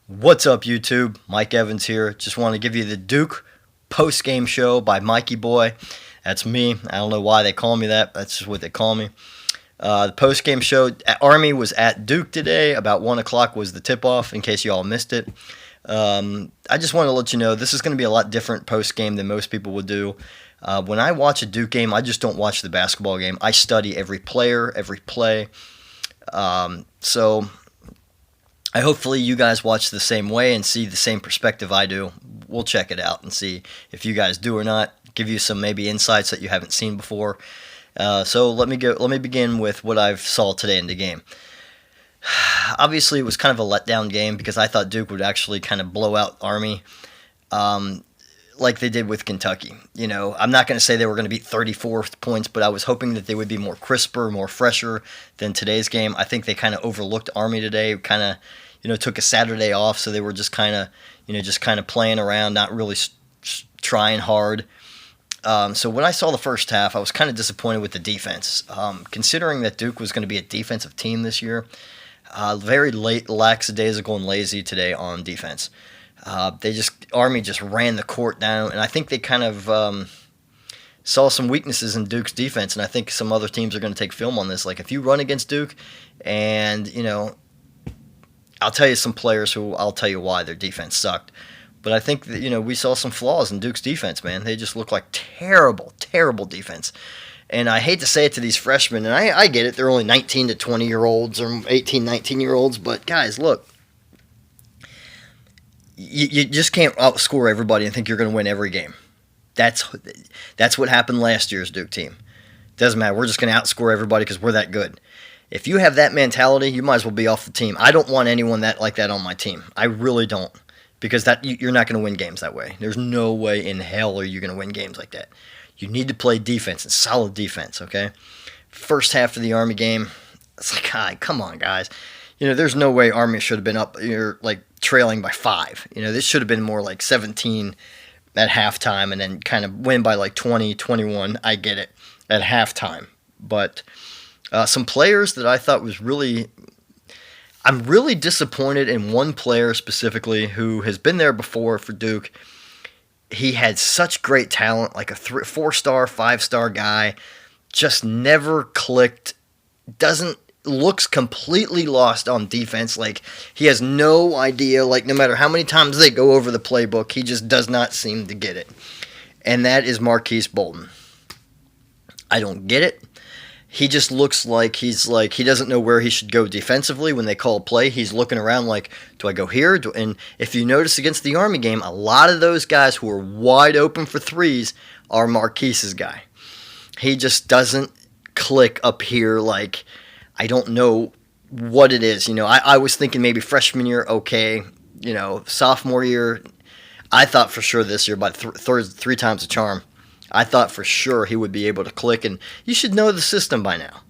What's up, YouTube? Mike Evans here. Just want to give you the Duke post-game show by Mikey Boy. That's me. I don't know why they call me that. That's just what they call me. The post-game show, Army was at Duke today. About 1 o'clock was the tip-off, in case you all missed it. I just want to let you know this is going to be a lot different post-game than most people would do. When I watch a Duke game, I just don't watch the basketball game. I study every player, every play. So hopefully you guys watch the same way and see the same perspective I do. We'll check it out and see if you guys do or not. Give you some maybe insights that you haven't seen before. So let me begin with what I saw today in the game. Obviously, it was kind of a letdown game because I thought Duke would actually kind of blow out Army, like they did with Kentucky. You know, I'm not going to say they were going to beat 34 points, but I was hoping that they would be more crisper, more fresher than today's game. I think they kind of overlooked Army today. Kind of, took a Saturday off, so they were just kind of, playing around, not really trying hard. So when I saw the first half, I was kind of disappointed with the defense. Considering that Duke was going to be a defensive team this year, very lackadaisical and lazy today on defense. Army just ran the court down, and I think they kind of saw some weaknesses in Duke's defense, and I think some other teams are going to take film on this. Like, if you run against Duke, and, I'll tell you some players who I'll tell you why their defense sucked. But I think that, we saw some flaws in Duke's defense, man. They just look like terrible, terrible defense. And I hate to say it to these freshmen, and I get it. They're only 19 to 20-year-olds or 18, 19-year-olds. But, guys, look. You just can't outscore everybody and think you're going to win every game. That's what happened last year's Duke team. Doesn't matter. We're just going to outscore everybody because we're that good. If you have that mentality, you might as well be off the team. I don't want anyone like that on my team. I really don't, because you're not going to win games that way. There's no way in hell are you going to win games like that. You need to play defense and solid defense, okay? First half of the Army game, it's like, come on, guys. There's no way Army should have been up here, trailing by 5. This should have been more like 17 at halftime and then kind of win by 20, 21. I get it, at halftime. But some players that I thought was really... I'm really disappointed in one player specifically who has been there before for Duke. He had such great talent, like a 4-star, 5-star guy, just never clicked, looks completely lost on defense. Like, he has no idea, no matter how many times they go over the playbook, he just does not seem to get it. And that is Marquise Bolton. I don't get it. He just looks like he doesn't know where he should go defensively when they call a play. He's looking around like, do I go here? And if you notice against the Army game, a lot of those guys who are wide open for threes are Marquise's guy. He just doesn't click up here. I don't know what it is. I was thinking maybe freshman year, okay. Sophomore year, I thought for sure this year, by three times the charm, I thought for sure he would be able to click, and you should know the system by now.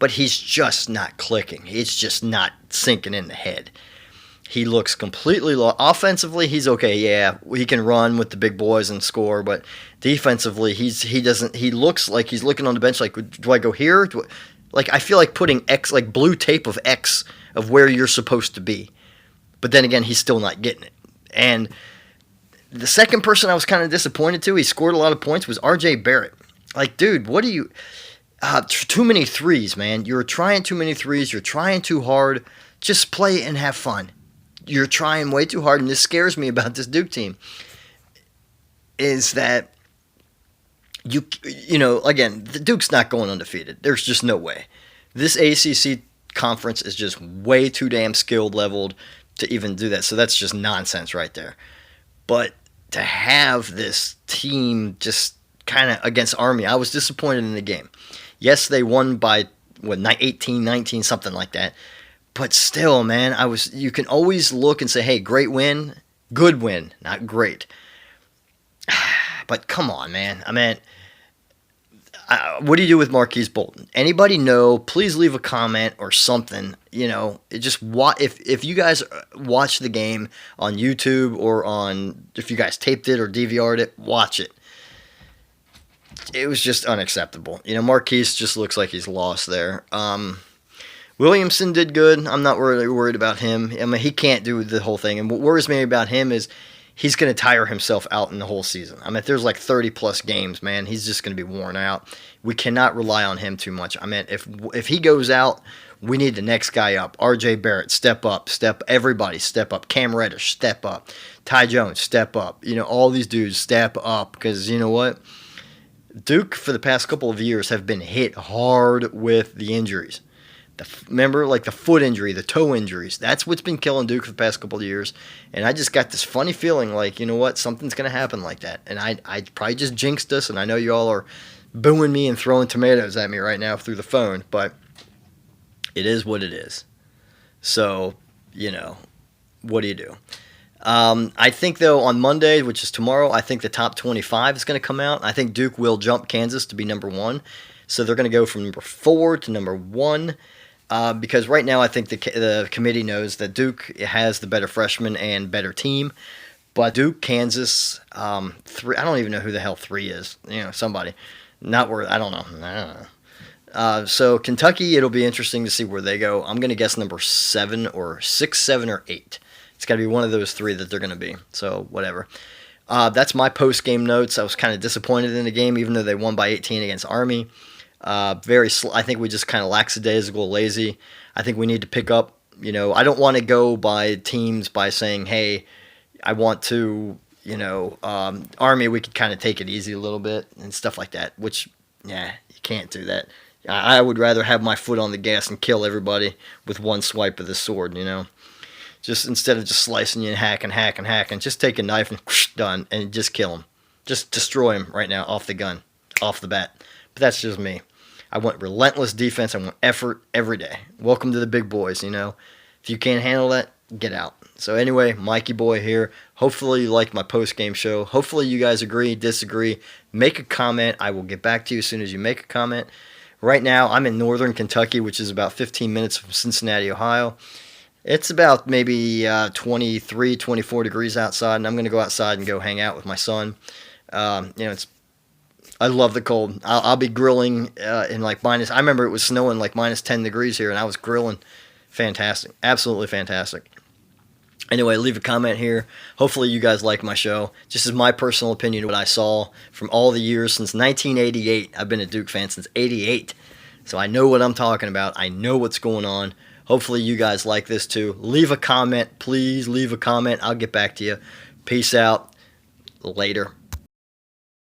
But he's just not clicking. It's just not sinking in the head. He looks completely lost. Offensively, he's okay. Yeah, he can run with the big boys and score, but defensively, he doesn't. He looks like he's looking on the bench like, do I go here? I feel like putting X, blue tape of X of where you're supposed to be. But then again, he's still not getting it. And the second person I was kind of disappointed to, he scored a lot of points, was R.J. Barrett. Dude, what are you... too many threes, man. You're trying too many threes. You're trying too hard. Just play and have fun. You're trying way too hard, and this scares me about this Duke team, is that again, the Duke's not going undefeated. There's just no way. This ACC conference is just way too damn skilled leveled to even do that. So that's just nonsense right there. But to have this team just kind of against Army, I was disappointed in the game. Yes, they won by 18, 19, something like that. But still, man, you can always look and say, hey, great win, good win, not great. But come on, man. What do you do with Marquise Bolton? Anybody know? Please leave a comment or something. If you guys watch the game on YouTube or if you guys taped it or DVR'd it, watch it. It was just unacceptable. Marquise just looks like he's lost there. Williamson did good. I'm not really worried about him. I mean, he can't do the whole thing. And what worries me about him is he's going to tire himself out in the whole season. I mean, if there's like 30-plus games, man, he's just going to be worn out. We cannot rely on him too much. I mean, if he goes out, we need the next guy up. R.J. Barrett, step up. Everybody, step up. Cam Reddish, step up. Ty Jones, step up. All these dudes step up because you know what? Duke, for the past couple of years, have been hit hard with the injuries. Remember, like the foot injury, the toe injuries. That's what's been killing Duke for the past couple of years. And I just got this funny feeling like, you know what, something's going to happen like that. And I probably just jinxed us, and I know you all are booing me and throwing tomatoes at me right now through the phone, but it is what it is. So, what do you do? I think, though, on Monday, which is tomorrow, I think the top 25 is going to come out. I think Duke will jump Kansas to be number 1. So they're going to go from number 4 to number 1. Because right now I think the committee knows that Duke has the better freshman and better team. But Duke, Kansas, 3, I don't even know who the hell 3 is. Somebody. Not worth, I don't know. So Kentucky, it'll be interesting to see where they go. I'm going to guess number 7 or 6, 7, or 8. It's got to be one of those 3 that they're going to be. So whatever. That's my post-game notes. I was kind of disappointed in the game, even though they won by 18 against Army. I think we just kind of lackadaisical, lazy. I think we need to pick up. I don't want to go by teams by saying, hey, I want to, Army, we could kind of take it easy a little bit and stuff like that, which, you can't do that. I would rather have my foot on the gas and kill everybody with one swipe of the sword, Just instead of just slicing you and hacking, just take a knife and whoosh, done, and just kill them. Just destroy them right now off the gun, off the bat. But that's just me. I want relentless defense. I want effort every day. Welcome to the big boys, If you can't handle that, get out. So anyway, Mikey Boy here. Hopefully you like my post-game show. Hopefully you guys agree, disagree. Make a comment. I will get back to you as soon as you make a comment. Right now, I'm in northern Kentucky, which is about 15 minutes from Cincinnati, Ohio. It's about maybe 23, 24 degrees outside, and I'm going to go outside and go hang out with my son. I love the cold. I'll be grilling in like minus. I remember it was snowing like minus 10 degrees here, and I was grilling. Fantastic. Absolutely fantastic. Anyway, leave a comment here. Hopefully you guys like my show. Just as my personal opinion, what I saw from all the years since 1988. I've been a Duke fan since 88. So I know what I'm talking about. I know what's going on. Hopefully you guys like this too. Leave a comment. Please leave a comment. I'll get back to you. Peace out. Later.